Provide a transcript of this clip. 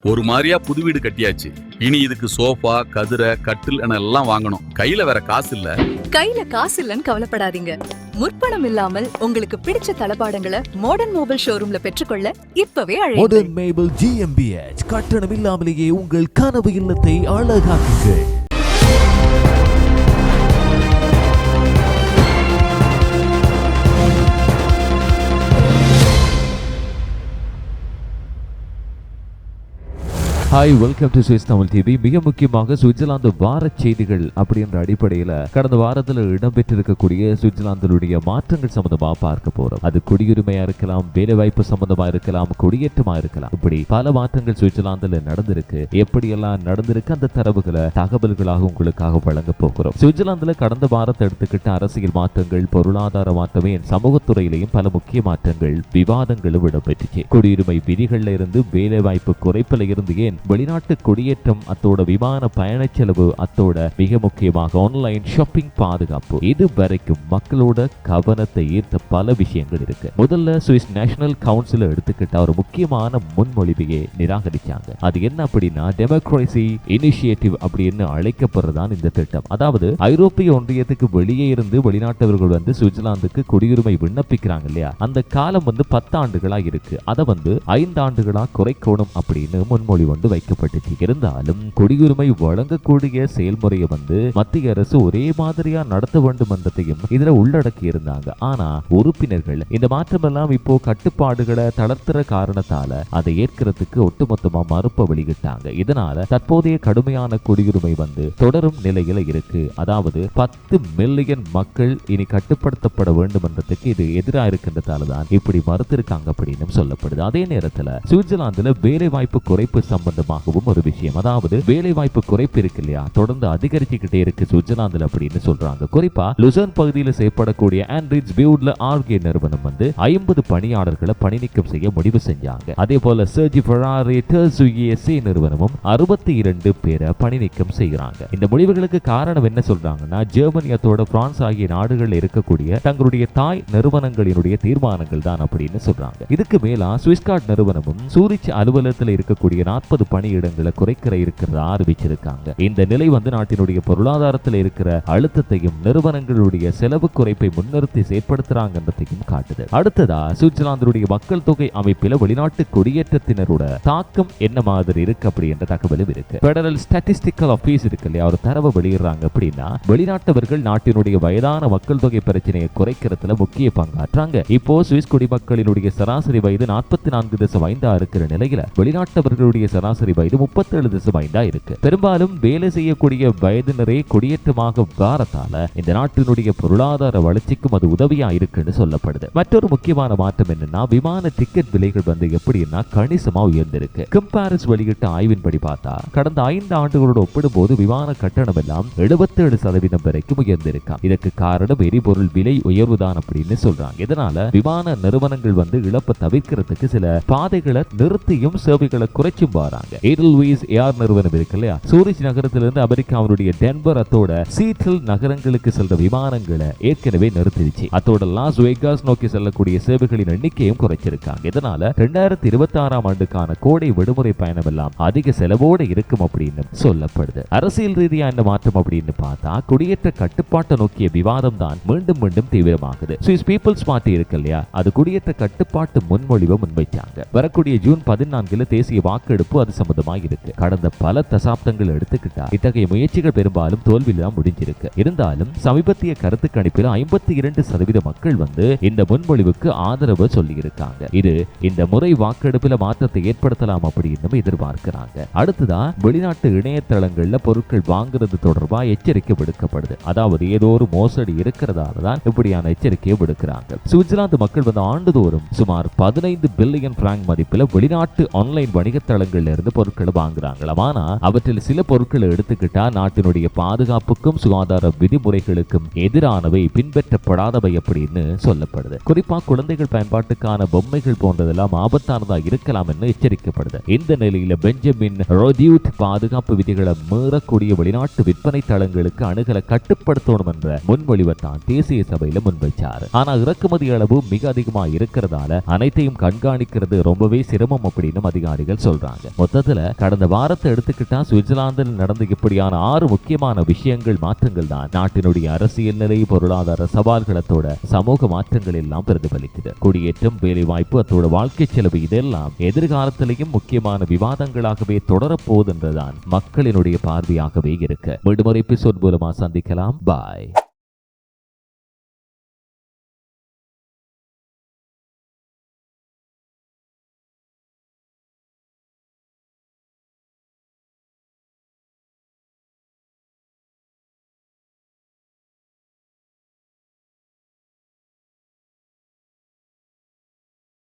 ஒரு மாதிரியா புது வீடு கட்டியாச்சு. இனி இதுக்கு சோஃபா, கதிரை, கட்டில் என எல்லாம் வாங்கணும். கையில வேற காசு இல்ல. கையில காசு இல்லன்னு கவலைப்படாதீங்க. முற்பணம் இல்லாமல் உங்களுக்கு பிடிச்ச தளபாடங்களை மாடர்ன் மொபைல் ஷோரூம்ல பெற்றுக்கொள்ள இப்பவே அழையுங்கள். மாடர்ன் மொபைல் GmbH கட்டணம் இல்லாமலேயே உங்கள் கனவு இல்லத்தை அழகாக்குங்கள். Hi, welcome to Swiss Tamil TV. மிக முக்கியமாக சுவிட்சர்லாந்து வார செய்திகள் அப்படின்ற அடிப்படையில் கடந்த வாரத்தில் இடம்பெற்றிருக்கக்கூடிய சுவிட்சர்லாந்தினுடைய மாற்றங்கள் சம்பந்தமா பார்க்க போறோம். அது குடியுரிமையா இருக்கலாம், வேலைவாய்ப்பு சம்பந்தமா இருக்கலாம், குடியேற்றமா இருக்கலாம். இப்படி பல மாற்றங்கள் சுவிட்சர்லாந்துல நடந்திருக்கு. எப்படியெல்லாம் நடந்திருக்கு அந்த தரவுகளை தகவல்களாக உங்களுக்காக வழங்க போகிறோம். சுவிட்சர்லாந்துல கடந்த வாரத்தை எடுத்துக்கிட்ட அரசியல் மாற்றங்கள், பொருளாதார மாற்றமே சமூகத்துறையிலையும் பல முக்கிய மாற்றங்கள், விவாதங்களும் இடம்பெற்றுச்சு. குடியுரிமை விதிகள்ல இருந்து வேலைவாய்ப்பு குறைப்பில இருந்து ஏன் வெளிநாட்டு குடியேற்றம், அத்தோட விமான பயண செலவு, அத்தோட மிக முக்கியமாக ஆன்லைன் ஷாப்பிங் பாதுகாப்பு, இது வரைக்கும் மக்களோட கவனத்தை ஈர்த்த பல விஷயங்கள் இருக்கு. முதல்ல சுவிஸ் நேஷனல் கவுன்சில் எடுத்துக்கிட்ட ஒரு முக்கியமான முன்மொழிவையே நிராகரிச்சாங்க. அது என்ன அப்படின்னா டெமோக்ரசி இனிஷியேட்டிவ் அப்படின்னு அழைக்கப்படுறதான் இந்த திட்டம். அதாவது ஐரோப்பிய ஒன்றியத்துக்கு வெளியே இருந்து வெளிநாட்டவர்கள் வந்து சுவிட்சர்லாந்துக்கு குடியுரிமை விண்ணப்பிக்கிறாங்க இல்லையா, அந்த காலம் 10 ஆண்டுகளா இருக்கு. அதை 5 ஆண்டுகளா குறைக்கணும் அப்படின்னு முன்மொழி வைக்கப்பட்டுச்சு. இருந்தாலும் குடியுரிமை வழங்கக்கூடிய செயல்முறையை மத்திய அரசு ஒரே மாதிரியா நடத்த வேண்டும் என்றதையும் இதுல உள்ளடக்கி இருந்தாங்க. ஆனா உறுப்பினர்கள் இந்த மாற்றம் எல்லாம் இப்போ கட்டுப்பாடுகளை தளர்த்துற காரணத்தால அதை ஏற்கிறதுக்கு ஒட்டுமொத்தமா மறுப்ப வெளியிட்டாங்க. இதனால தற்போதைய கடுமையான குடியுரிமை தொடரும் நிலையில இருக்கு. அதாவது 10 மில்லியன் மக்கள் இனி கட்டுப்படுத்தப்பட வேண்டும் என்றதுக்கு இது எதிராக இருக்கின்றதால தான் இப்படி மறுத்திருக்காங்க அப்படின்னு சொல்லப்படுது. அதே நேரத்தில் சுவிட்சர்லாந்துல வேலை வாய்ப்பு குறைப்பு சம்பந்தமாகவும் ஒரு விஷயம், அதாவது வேலை வாய்ப்பு குறைப்பு இருக்கு இல்லையா, தொடர்ந்து அதிகரிச்சுக்கிட்டே இருக்கு சுவிட்சர்லாந்துல அப்படின்னு சொல்றாங்க. குறிப்பா லுசர்ன் பகுதியில் செய்யப்படக்கூடிய ஆண்ட்ரிட்ஸ் பியூட்ல ஆர்கே நிறுவனம் 50 பணியாளர்களை பணி நீக்கம் செய்ய முடிவு செஞ்சாங்க. அதே போல சர்ஜி ஃபெராரி டர்சுயேசி நிறுவனமும் 62 பேரை பணி நீக்கம் செய்கிறாங்க. இந்த முடிவுகளுக்கு காரணம் என்ன சொல்றாங்கன்னா, ஜெர்மனியத்தோட பிரான்ஸ் ஆகிய நாடுகள் இருக்கக்கூடிய தங்களுடைய தாய் நிறுவனங்களினுடைய தீர்மானங்கள் தான் அப்படின்னு சொல்றாங்க. இதுக்கு மேலா சுவிஸ்கார்ட் நிறுவனமும் சூரிச் அலுவலகத்தில் இருக்கக்கூடிய 40 பணியிடங்களை குறைக்கிற இருக்கிறத ஆரம்பிச்சிருக்காங்க. இந்த நிலை நாட்டினுடைய பொருளாதாரத்தில் இருக்கிற அழுத்தத்தையும் நிறுவனங்களுடைய செலவு குறைப்பை முன்னிறுத்தி செயற்படுத்துறாங்கன்றதையும் காட்டுது. அடுத்ததா சுவிட்சர்லாந்துடைய மக்கள் தொகை அமைப்பில் வெளிநாட்டு குடியேற்றத்தினரோட தாக்கம் என்ன மாதிரி இருக்கு அப்படின்ற தகவலும் இருக்கு. பெடரல் ஸ்டாட்டிஸ்டிக்கல் ஆபீஸ் இருக்கு இல்லையா, ஒரு தரவை வெளியிடுறாங்க. அப்படின்னா வெளிநாட்டவர்கள் நாட்டினுடைய வயதான மக்கள் தொகை பிரச்சனையை குறைக்கிறதுல முக்கிய பங்காற்றாங்க. இப்போ சுவிஸ் குடிமக்களினுடைய சராசரி வயது 44.5 இருக்கிற நிலையில வெளிநாட்டவர்களுடைய சராசரி வயது 37.5 இருக்கு. பெரும்பாலும் வேலை செய்யக்கூடிய வயதினரே குடியேற்றமாக வாரத்தால இந்த நாட்டினுடைய பொருளாதார வளர்ச்சிக்கும் அது உதவியா இருக்குன்னு சொல்லப்படுது. மற்றொரு முக்கியமான மாற்றம் என்னன்னா, விமான டிக்கெட் விலைகள் எப்படின்னா கணிசமா உயர்ந்திருக்கு. கம்பாரிஸ் வெளியிட்ட ஆய்வின்படி பார்த்தா கடந்த 5 ஆண்டுகளோடு ஒப்பிடும்போது விமான கட்டணம் எல்லாம் 77% வரைக்கும் உயர்ந்திருக்காம். இதற்கு காரணம் எரிபொருள் விலை உயர்வுதான் அப்படின்னு சொல்றாங்க. இதனால விமான நிறுவனங்கள் இழப்பை தவிர்க்கிறதுக்கு சில பாதைகளை நிறுத்தியும் சேவைகளை குறைச்சும் வராங்க. ஏர்ல்வைஸ் ஏர் நிறுவனம் இருக்கு இல்லையா, சூரிச் நகரத்திலிருந்து அமெரிக்காவுடைய டென்வர் அத்தோட சீட்டில் நகரங்களுக்கு செல்ற விமானங்களை ஏற்கனவே நிறுத்திடுச்சு. அத்தோட லாஸ் வேகாஸ் நோக்கி செல்லக்கூடிய சேவைகளின் எண்ணிக்கையும் குறைச்சிருக்காங்க. இதனால 2026ஆம் ஆண்டுக்கான கோடை விடுமுறை பயணம் எல்லாம் அதிக செலவோடு இருக்கும் அப்படின்னு சொல்லப்படுது. அரசியல் ரீதியா என்ன மாற்றம் அப்படின்னு பார்த்தா, குடியேற்ற கட்டுப்பாட்டை நோக்கிய விவாதம் தான் மீண்டும் மீண்டும் தீவிரமாகுது. சுவிஸ் பீப்புள்ஸ் பார்ட்டி இருக்கு இல்லையா, அது குடியேற்ற கட்டுப்பாட்டு முன்மொழிவை முன்வைச்சாங்க. வரக்கூடிய ஜூன் 14 தேசிய வாக்கெடுப்பு அது சம்பந்தமாக இருக்கு. கடந்த பல தசாப்தங்கள் எடுத்துக்கிட்டா இத்தகைய முயற்சிகள் பெரும்பாலும் தோல்வியில் தான் முடிஞ்சிருக்கு. இருந்தாலும் சமீபத்திய கருத்து கணிப்பில் 52% மக்கள் இந்த முன்மொழிவுக்கு ஆதரவு சொல்லி இருக்காங்க. இது இந்த முறை வாக்கெடுப்பில் மாற்றத்தை ஏற்படுத்தலாம் அப்படின்னு எதிர்பார்க்கிறாங்க. அடுத்ததா வெளிநாட்டு இணையதளங்கள்ல பொருட்கள் வாங்குறது தொடர்பா எச்சரிக்கை விடுக்கப்படுது. அதாவது ஏதோ ஒரு மோசடி இருக்கிறதால தான் இப்படியான எச்சரிக்கையை விடுக்கிறாங்க. சுவிட்சர்லாந்து மக்கள் ஆண்டுதோறும் சுமார் 15 பில்லியன் பிராங்க் மதிப்பில் வெளிநாட்டு ஆன்லைன் வணிகத்தளங்கள்ல இருந்து பொருட்களை வாங்குறாங்களாம். ஆனா அவற்றில் சில பொருட்களை எடுத்துக்கிட்டா நாட்டினுடைய பாதுகாப்புக்கும் சுகாதார விதிமுறைகளுக்கும் எதிரானவை, பின்பற்றப்படாதவை அப்படின்னு சொல்லப்படுது. குறிப்பா குழந்தைகள் பயன்பாட்டுக்கான பொம்மைகள் போன்றதெல்லாம் ஆபத்தானதா இருக்கலாம் என்று எச்சரிக்கப்படுது. இந்த நிலையில பெஞ்சமின் ரோடியூட் பாதுகாப்பு விதிகளை மீறக்கூடிய வெளிநாட்டு விற்பனை தளங்களுக்கு அணுகலை கட்டுப்படுத்தணும் என்ற முன்மொழிவை தான் தேசிய சபையில முன்வைச்சாரு. ஆனா இறக்குமதி அளவு மிக அதிகமா இருக்கிறதால அனைத்தையும் கண்காணிக்கிறது ரொம்பவே சிரமம் அப்படின்னு அதிகாரிகள் சொல்றாங்க. மொத்தத்துல கடந்த வாரத்தை எடுத்துக்கிட்டா சுவிட்சர்லாந்தில் நடந்த இப்படியான 6 முக்கியமான விஷயங்கள் மாற்றங்கள் தான் நாட்டினுடைய அரசியல் நிலை, பொருளாதார சவால்களத்தோட சமூக மாற்றங்கள் எல்லாம் பிரதிபலிக்குது. குடியேற்றம், வேலை வாய்ப்பு, அத்தோட வாழ்க்கை செலவு இதெல்லாம் எதிர்காலத்திலையும் முக்கியமான விவாதங்களாகவே தொடரப்போகுதுன்றதான் மக்களினுடைய பார்வையாகவே இருக்கு. மீண்டும் ஒரு எபிசோட் மூலமா சந்திக்கலாம். பாய்.